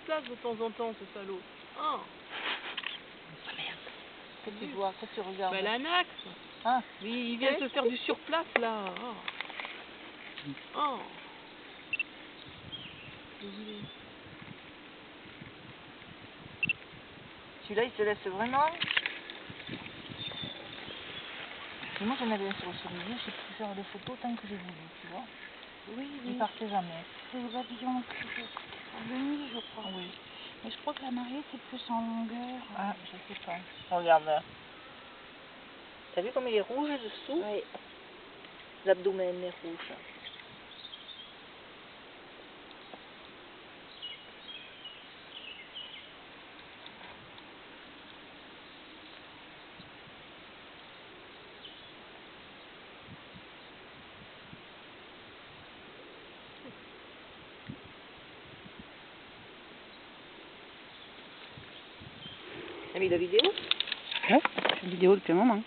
surplace de temps en temps, ce salaud. Oh. Qu'est-ce que tu vois? Qu'est-ce que tu regardes? Bah l'anax. Ah. Il vient se faire du surplace là. Oh. Oh. Désolé. Celui-là, il se laisse vraiment. Et moi, j'en avais un sur le cerisier, j'ai pu faire des photos tant que j'ai voulu, tu vois. Oui, Il oui. partait jamais. C'est le gravillon de nuit, je crois. Oui. Mais je crois que la mariée, c'est plus en longueur. Ah, je sais pas. Regarde là. T'as vu comme il est rouge dessous? Oui. L'abdomen est rouge. T'as mis la vidéo? Ouais, je fais une vidéo depuis un moment.